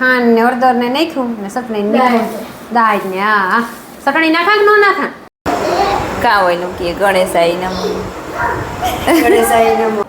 ખાંડ ને હળદર ને નાખ્યું ને ચટણી મીઠું દાળ ને હા ચટણી નાખા કે ન નાખા કા ઓલું કે ગણેશાઈ નમ ગણેશાઈ નમો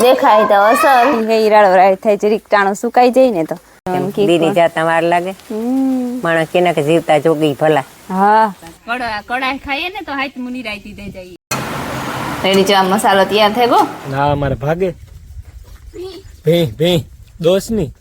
દેખાય તો અસર હે ઈરાળો રાય થાય જરીક ટાણું સુકાઈ જાય ને તો એમ કે દીની જાતા વાર લાગે માણસ કેના કે જીવતા જોગી ભલા હા કડાઈ ખાઈએ ને તો હાથ મુની રાઈતી દે જઈએ રેડી ચા મસાલો તૈયાર થઈ ગયો ના મારે ભાગે ભી ભી દોસ્તની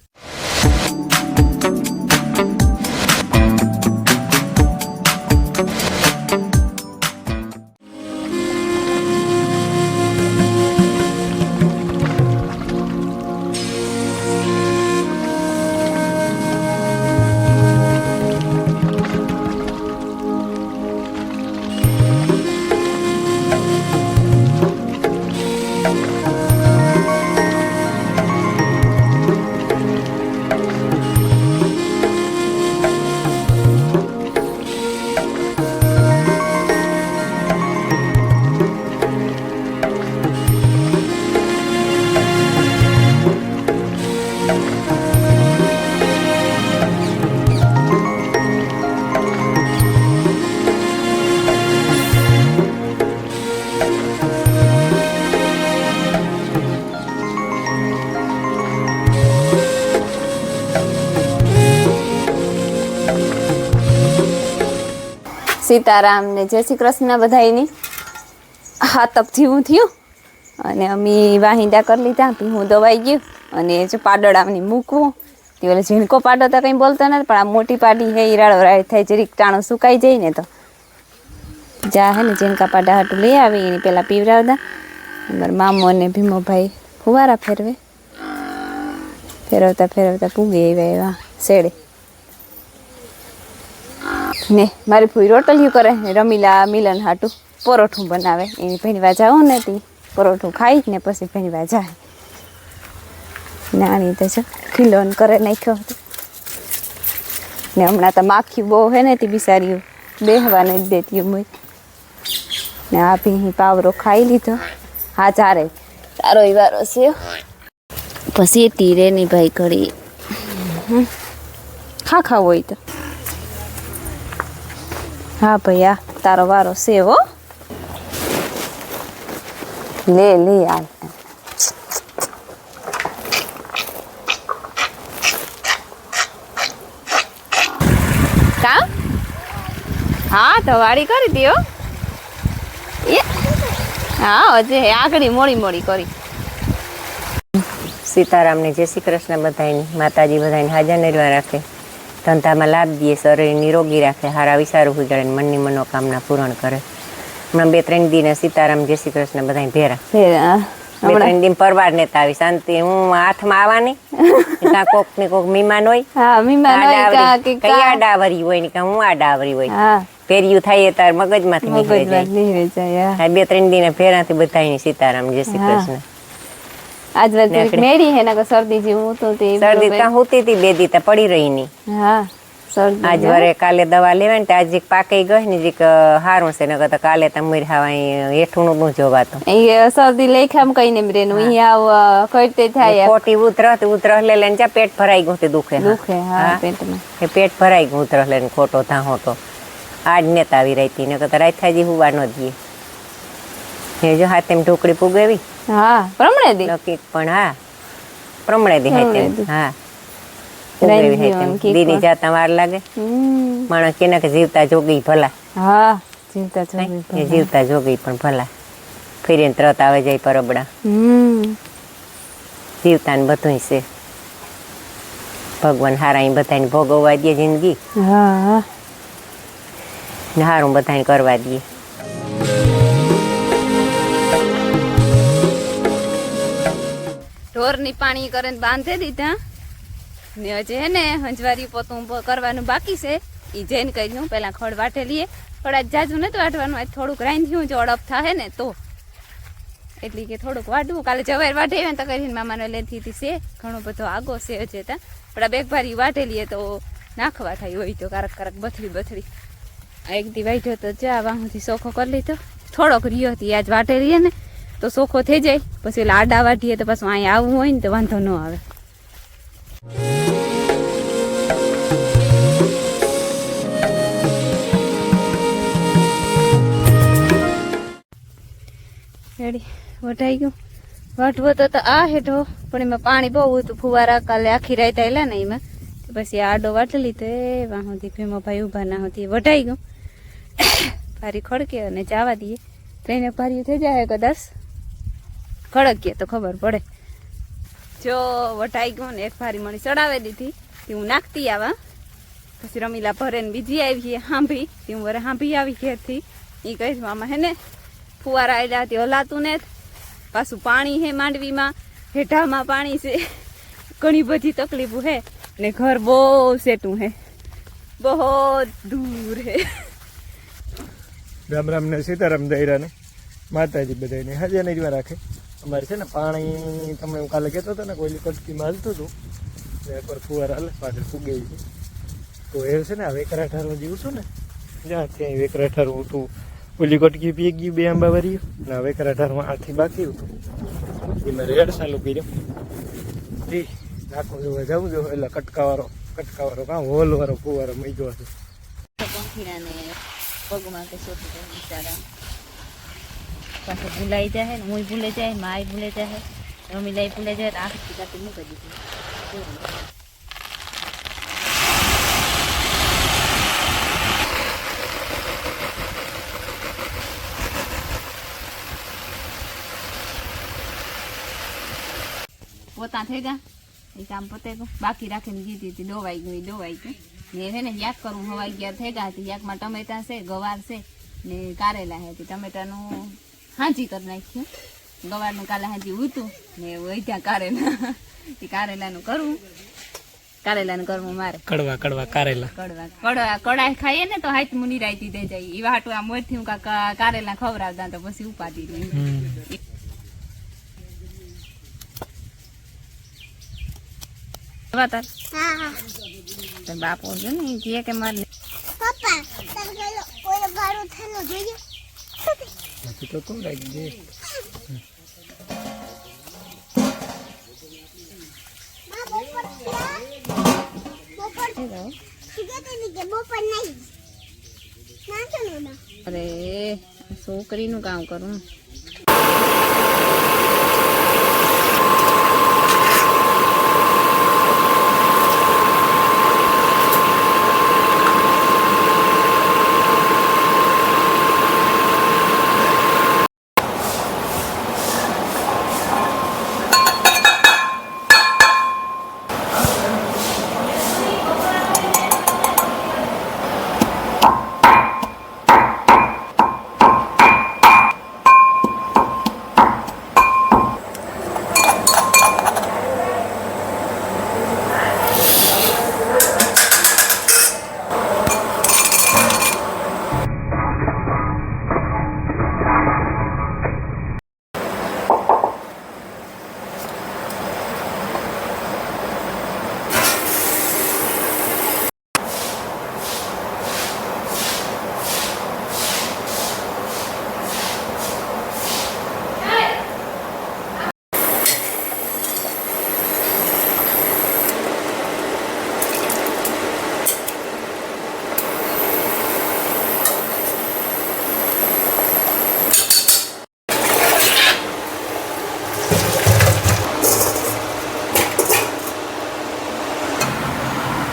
સીતારામ ને જય શ્રી કૃષ્ણ બધાયની હાથપ થયું થયું અને અમે વાહિંદા કરી લીધા હું દવાઈ ગયું અને જો પાડોળાની મૂકવું તે ઓલે ઝીણકો પાડો તો કંઈ બોલતો નથી પણ આ મોટી પાડી હે ઈરાળો રાય થાય જરીક ટાણું સુકાઈ જાય ને તો જા હે ને ઝીણકા પાડા હાટું લઈ આવી એની પહેલાં પીવડાવતા મારા મામો અને ભીમોભાઈ ફુવારા ફેરવતા પૂગી આવ્યા એવા શેડે ને મારી ફૂઈ રોટલીયું કરે ને રમીલા મિલન હાટું પરોઠું બનાવે એની ભેણવા જાઉં ને તી પરોઠું ખાઈ ને પછી ભેણવા જાય નાની તો છે ખીલોન કરે નાખ્યો હતો ને હમણાં તો માખી બહુ હે ને તી બિસારીયું બેહવા નથી દેતી હું ને આ ભી પાવરો ખાઈ લીધો હા ચારે તારો વારો છે પછી તીરે ની ભાઈ ઘડી હા ખાવ હોય તો હા ભૈયા તારો વારો છે હો લે આ કા હા તો વાડી કરી દો એ હા હજે આગળ મોડી કરી સીતારામને જય શ્રી કૃષ્ણ બધાની માતાજી બધાને હાજર નિર્વા રાખે ધંધામાં લાભ દે શરીર નિરોગી રાખે હારા વિચારો ઉજાડે મનની મનોકામના પૂરણ કરે હમણાં 2-3 દિને સીતારામ જય શ્રી કૃષ્ણ બધાને ભેરા 2-3 દિન પરવાર નેતા આવી શાંતિ હું હાથમાં આવવાની કાં કોક ને કોક મીમાન હોય કયા ડાવરી હોય ને હું આ ડાવરી હોય ફેર્યું થાય તાર મગજમાંથી નીકળી જાય 2-3 દિને ફેરાથી બધાની સીતારામ જય શ્રી કૃષ્ણ આજ વાત મેરી હે ના શરદી જેવું તો તે શરદી કાં હોતી હતી 2 દી પડી રહી ની હા શરદી આજ વરે કાલે દવા લેવાની તો આજ પાકે ગઈ ને જીક હારું છે નકર તો કાલે તમર હાવા હેઠું નું જોવાતો એ શરદી લેખામ કઈને બ્રેનું ઈ આવ કઈતે થાય ખોટી ઉતરહ લે જા પેટ ભરાઈ ગયું તે દુખે હા પેટમાં એ પેટ ભરાઈ ગયું ઉતરહ લે ખોટો થાહો તો આજ નેતા આવી રહી નકર તો રાત થાજી હુવા ન દીએ એ જો હાથેમ ઢોકળી પુગેવી હા પ્રમણે દી નક્કી પણ હા પ્રમણે દી હાથેમ હા દીની જાતા વાર લાગે માણસ કેના કે જીવતા જોગી ભલા હા જીવતા જોગી પણ ભલા ફેરીને તરત આવે જાય પરબડા જીવતા ને બધું છે ભગવાન હારા બધાને ભોગવવા દે જિંદગી ને હારું બધાને કરવા દે ઢોરની પાણી કરે બાંધે દીધા ને હજે હે ને હંજવારી પોતું કરવાનું બાકી છે એ જઈને કહી દઉં પેલા ખડ વાટે લઈએ થોડા જાજુ નથી વાટવાનું આજ થોડુંક રાંધ્યું જો અડપ થાય ને તો એટલે કે થોડુંક વાટવું કાલે જવાય વાટે ને તો કરીને મામાને લેતી હતી છે ઘણો બધો આગો છે હજે ત્યાં પણ આ બેગ ભારી વાટે લઈએ તો નાખવા થાય હોય તો કારક બથડી આ એક દી વાટ્યો તો જા વાહુથી સોખો કરી લીધો થોડોક રહ્યો હતી આજ વાટે રહીએ ને તો સોખો થઈ જાય પછી એટલે આડા વાટીએ તો પાછું અહીંયા આવવું હોય ને તો વાંધો ન આવે વઢાઈ ગયું. વાટવો તો આ હેઠો પણ એમાં પાણી બહુ હતું. ફુવારા કાલે આખી રાત આવેલા ને એમાં પછી આડો વાટેલી તો એ વાહ સુધી ભીમો ભાઈ ઊભા ના હતી. વઢાઈ ગયું. ભારી ખડકે અને જવા દઈએ. ટ્રેને ભારી થઈ જાય કદાચ ખડકીએ તો ખબર પડે. જો વઢાઈ ગયું ને એક ભારી મણી ચડાવી દીધી તે હું નાખતી આવા. પછી રમીલા ભરે ને બીજી આવી હાંભી તે હું વરે હાંભી આવી ઘેરથી. એ કહીશ મામા હે ને ફુવારા આવેલા હતી હલાતું ને પાછું પાણી હે માંડવીમાં હેઠામાં પાણી છે. ઘણી બધી તકલીફો હે ને ઘર બહુ સેટું હે બહુ દૂર હે. રામ રામ ને સીતારામ દૈરાને માતાજી બધાને હાજર નહીં રાખે. અમારે છે ને પાણી તમને હું કાલે કહેતો હતો ને કોઈલી કટકીમાં હાલતું હતું એકવાર ફુવારા હાલે પાછળ ફૂગી છે તો એ છે ને આ વેકરા ઠારવા જેવું છું ને જ્યાં ત્યાં વેકરા ઠારવું હતું. ઓલી કટકી પી ગયું 2 આંબા વાર્યું ને આ વેકરા ઠારમાં આથી બાકી હતું એમાં રેડ ચાલુ કર્યો. એ નાખું જોવા જવું જો એટલે કટકાવાળો કામ હોલવાળો ફુવારો મઈ ગયો હતો. પંખીડાને પગમાં કે સોટી બિચારા પાછું ભૂલાઈ જાય ને હું ભૂલે જાય માય ભૂલે જાય રમીલાઈ ભૂલે જાય આખી કાઢી મૂકી દીધી. પોતા થઈ ગયા એ કામ પતે ગયું. બાકી રાખીને કીધી હતી દોવાઈ ગયું ને હે ને યાદ કરવું હવાઈ ગયા થઈ ગયા હતી. યાકમાં ટમેટા છે ગવાર છે ને કારેલા છે. ટમેટાનું હાંજી કરી નાખ્યું. ગવારનું કાલે હાંજી ઉતું ને વૈધ્યા કારેલા. એ કારેલાનું કરવું મારે કડવા કારેલા કડાઈ ખાઈએ ને તો હાથ મુની રાયતી દઈ જાય. એવા હાટું આ મોરથી હું કારેલા ખવડાવતા તો પછી ઉપાડી નહીં. બાપો છે ને જે કે મારે તો કોણ રાખી દે અરે છોકરીનું કામ કરું.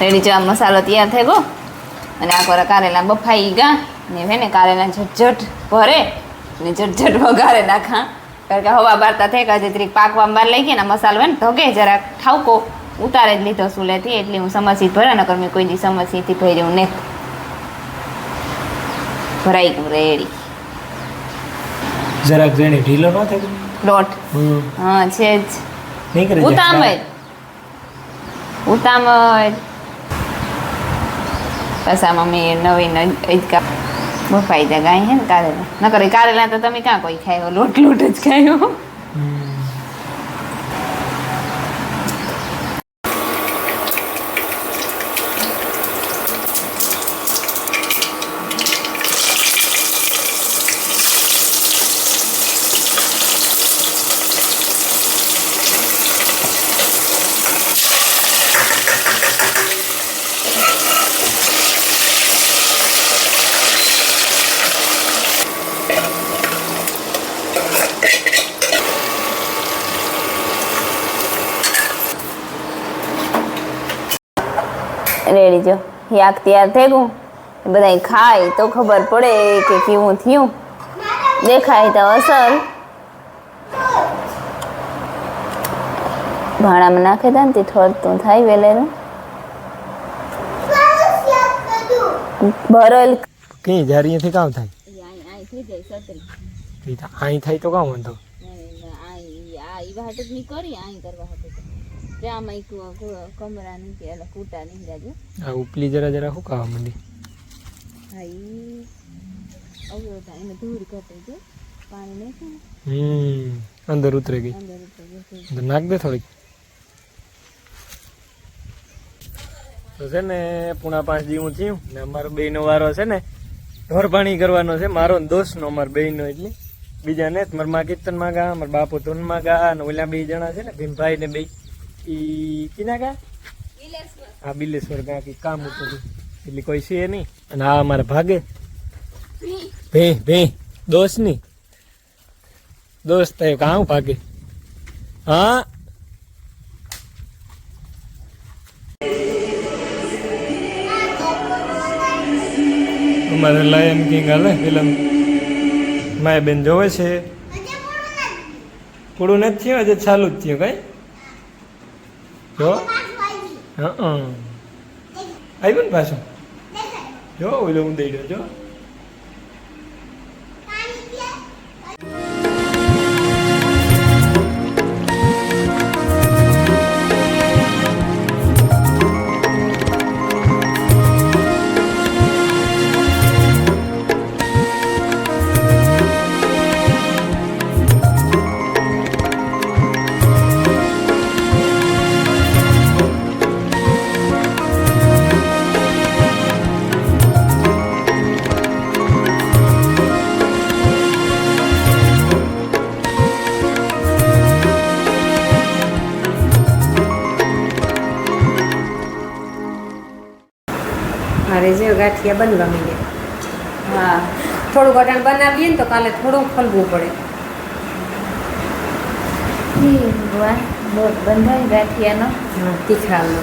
રેડી ચા મસાલો તૈયાર થઈ ગયો અને આ પર કારેલા બફાઈ ગયા ને હે ને કારેલા ઝટઝટ ભરે ને ઝટઝટ વઘારે નાખા. કારણ કે હવા બારતા થઈ ગયા જરીક પાકવા બહાર લઈ ગયા ને મસાલો હે ને ધગે જરાક ઠાવકો ઉતારે જ લીધો સુલેથી એટલે હું સમસી ભરે ન કર મેં કોઈ દી સમસીથી ભર્યું ને ભરાઈ ગયું રેડી. જરાક જણી ઢીલો ન થાય લોટ હા છે જ નહીં કરે ઉતામળ પાછા મમ્મી નવી બફાઈ જાય ગાય હે ને કારેલા ન કરે કારેલા તો તમે ક્યાં કોઈ ખાયો લોટ જ ખાયો. રેડી જો યાક તૈયાર થઈ ગયું બધા ખાય તો ખબર પડે કે કેવું થયું દેખાય તો અસર ભાણામાં નાખી દે ને તે થોડું થાય વેલેરું ભરેલ કઈ જારીએથી કામ થાય થઈ જાય સતરી અહીં થાય તો કામ વાંધો વાટ જ નહીં કરી અહીં કરવા હતું ત્યાં કમરા નહીં કે એટલે કૂટા નહીં જાજો આ ઉપલી જરા હુકાવા માંડી હા ઈ અવરોધા એને દૂર કરતો જો પાણી નહીં અંદર ઉતરે ગઈ અંદર ઉતરી અંદર નાખ દે થોડીક તો છે ને 4:30 જેવું થયું ને અમારો બેયનો વારો છે ને ઢોર પાણી કરવાનો છે મારો ને દોસ્તનો અમારો બેયનો એટલે બીજા ને મારા માં કીર્તનમાં ગા મારા બાપુ ધૂનમાં ગા અને ઓલા 2 જણા છે ને ભીમભાઈ ને 2 ઈ કિના ગા હા બિલેશ્વર ગા કે કામ હતું એટલે કોઈ છે નહીં અને આ અમારે ભાગે ભે દોસ્ત ની દોસ્ત થાય કામ ભાગે હા અમારે લાયન કિંગ હાલે ફિલ્મ માય બેન જોવે છે પૂરું નથી થયું હજુ ચાલુ જ થયું કઈ જો આવ્યું ને પાછું જો ઓલો હું દઈ દઉં જો મારે જે ગાંઠિયા બનવા માંડ્યા હા થોડું ગટાણ બનાવીએ ને તો કાલે થોડું ખલવું પડે લોટ બંધાય ગાંઠિયાનો તીખાનો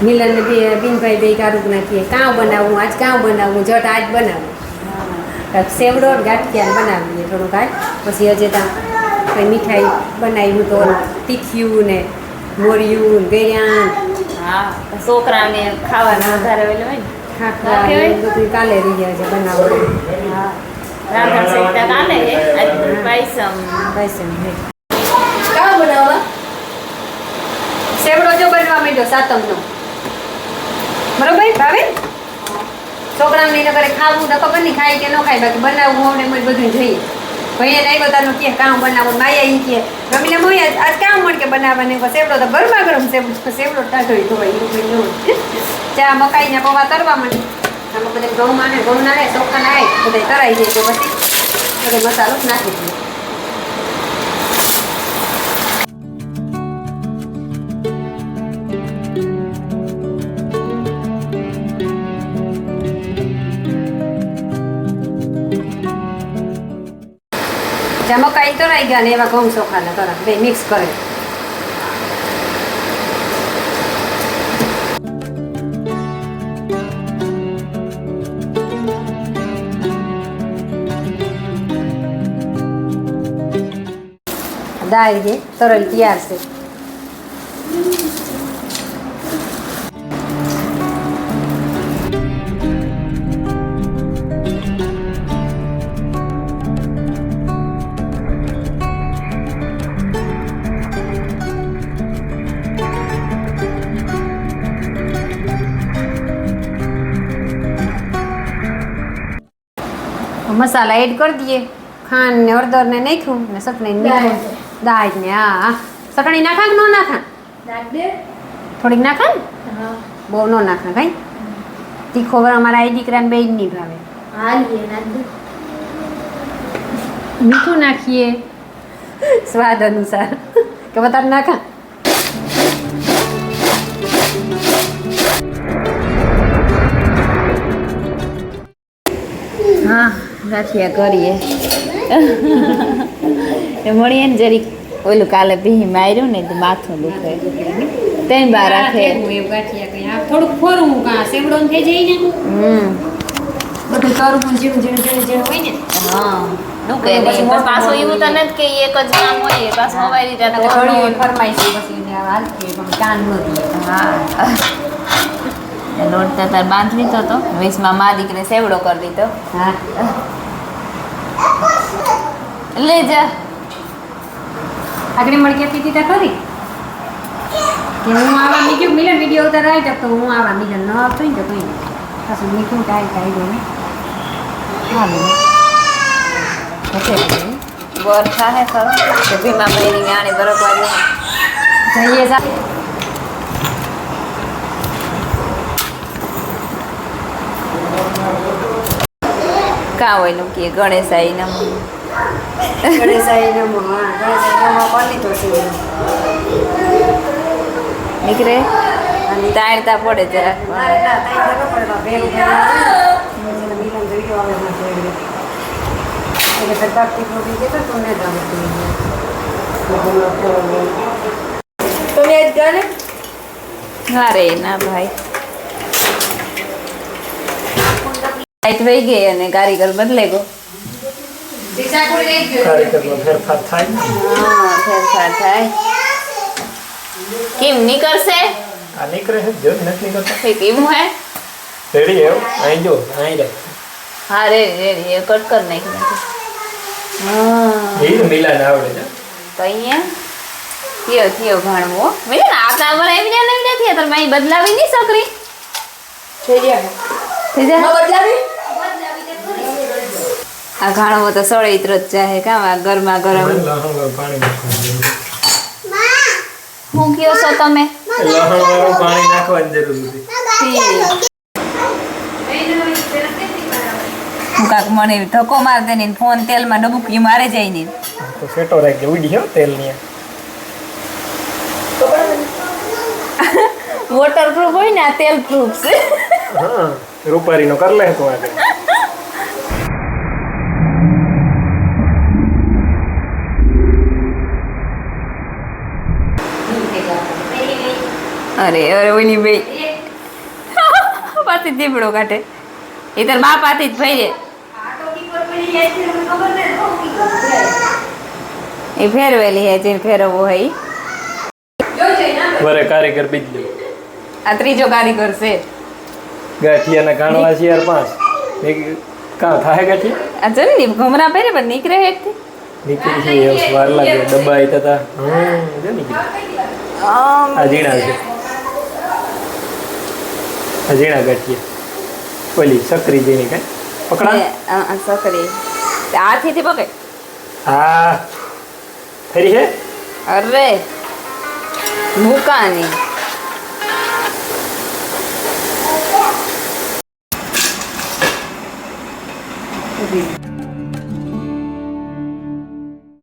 મિલન ને બિનભાઈ બે કારુક નાખીએ કાં બનાવવું આજ કાં બનાવવું જટ આજ બનાવવું સેવડો ગાંઠિયા બનાવીએ થોડુંક આજ પછી હજે ત્યાં કંઈ મીઠાઈ બનાવ્યું તો તીખ્યું ને મોરિયું ગળ્યા હા છોકરાને ખાવાનું વધારે ઓલું હોય ને ખાખરા બધું કાલે રહી ગયા છે બનાવવાનું હા રાંધણ સહિતા કાલે પાયસમ કાં બનાવવા સેવડો જો બનવા માંડ્યો સાતમનો બરોબર ભાવે છોકરાને એને ઘરે ખાવું તો ખબર નહીં ખાય કે ન ખાય બાકી બનાવવું હોને એમ બધું જોઈએ ભાઈને આવ્યો તારનું કે કામ બનાવું માયા ઈ કે રમીને મોય આજ કામ મળ કે બનાવવાને સેવડો તો ગરમા ગરમ સેવડો ટાઢોઈ ધોવાય એવું કંઈ ન હોય ચા મકાઈના પૌવા તરવા માંડે આમાં બધા ઘઉં નાખે ચોખા નાખે બધા તરાઈ જાય તો પછી બધો મસાલો નાખી દઈએ જ્યાં મકાઈ તરાઈ ગયા ને એવા ઘઉં ચોખાના તરા બે મિક્સ કરે દાળ જે તરલ તૈયાર છે મસાલા એડ કરી દઈએ ખાંડ ને હળદર ને નાખ્યું ને ચટણી મીઠું દાળ ને હા ચટણી નાખા કે ન નાખા થોડીક નાખા ને બહુ ન નાખા કઈ તીખો અમારા આઈ દીકરાને બે નહીં ભાવે મીઠું નાખીએ સ્વાદ અનુસાર કે વધારે નાખા હા ગાંઠિયા કરીએ એ મળીએ ને જરીક ઓલું કાલે ભી માર્યું ને તો માથું દુખે તેમ બાર રાખે હું એવું ગાંઠિયા કઈ આ થોડુંક ફોરું કાં સેવડો ને થઈ જાય ને બધું તરવું ઝીણું ઝીણું ઝીણું ઝીણું હોય ને હા દુખે નહીં પણ પાછું એવું તો નથી કે એક જ કામ હોય પાછું હવારી ઘણી જતો વાર ફરમાઈ છે પછી એને આ હાલતી પણ કાન ન દે હા લોટ તો તાર બાંધ લીધો તો વીસમાં મા દીકરીને સેવડો કરી દીધો હા લે જા આગળ મળી કહેતી હતી ત્યાં ખરી કે હું આવા મીડિયો મિલન વિડીયો ઉતાર આવી તો હું આવા મિલન ન આવતો ને તો કંઈ નહીં પાછું મેં કેવું કાંઈ ગયું બોર થાય ખરો કે ભીમા બહેરી આણી બરોબર જઈએ જા કાં હોય નું કે ગણેશાઈ નમ ગણેશાઈ નમો હા ગણેશાઈ નમો કરી લીધો છે નીકળે તાણતા પડે જરાક ના ના તાઈ જતો પડે ભેગું મિલન વિડીયો આવે એટલે પ્રતાપથી પ્રોટી જતો તો ને તમે આજ ગાને ના રે ના ભાઈ લાઈટ વહી ગઈ અને કારીગર બદલે ગયો શિક્ષા કોઈ લઈ ગયો કાર્યક્રમનો ફેરફાર થાય ને. હા ફેરફાર થાય કેમ નીકળશે આ નીકળે છે જો નથી નીકળતો કેમ હે રેડી આવ્યો અહીં જો અહીં રહે હા રે રે કટ કર નાખી હા એ તો મિલાને આવડે છે તો અહીંયા થયો ઘણવો મેં ને આપણા પર એવી ને એવી નથી તો મેં બદલાવી નહીં સકરી થઈ ગયા થઈ જાય બદલાવી આ ઘણવો તો સળિત્ર જ ચાહે કામ આ ગરમા ગરમ લહણ પાણી નાખવાનું હું કયો છો તમે લહણ વાળું પાણી નાખવાની જરૂર નથી હું કાક મને ધક્કો માર દે ને ફોન તેલમાં ડબુકી મારે જાય ને તો ફેટો રાખજે ઉડી હો તેલની વોટરપ્રૂફ હોય ને આ તેલ પ્રૂફ છે હા રૂપારીનો કર લે તો આગળ અરે અરે ઓલી બે પાછી દીપડો કાઢે એ તાર બાપ આથી જ ભાઈ રે એ ફેરવેલી હે જેને ફેરવવો હોય ઈ. વરે કારીગર બીજ આ ત્રીજો કારીગર છે ગાંઠિયાના ગાણવા છે યાર 5 કાં થાય ગાંઠિયા આ ચલ ને ઘમરા પહેરે પણ નીકળે હેઠથી નીકળી છે એવું વાર લાગે દબાઈ થતા જો નીકળી આ ઝીણા છે આ ઝીણા ગાંઠિયા ઓલી સકરી જેની કઈ પકડા સકરી હાથીથી પકડ હા ફરી છે અરે મૂકાની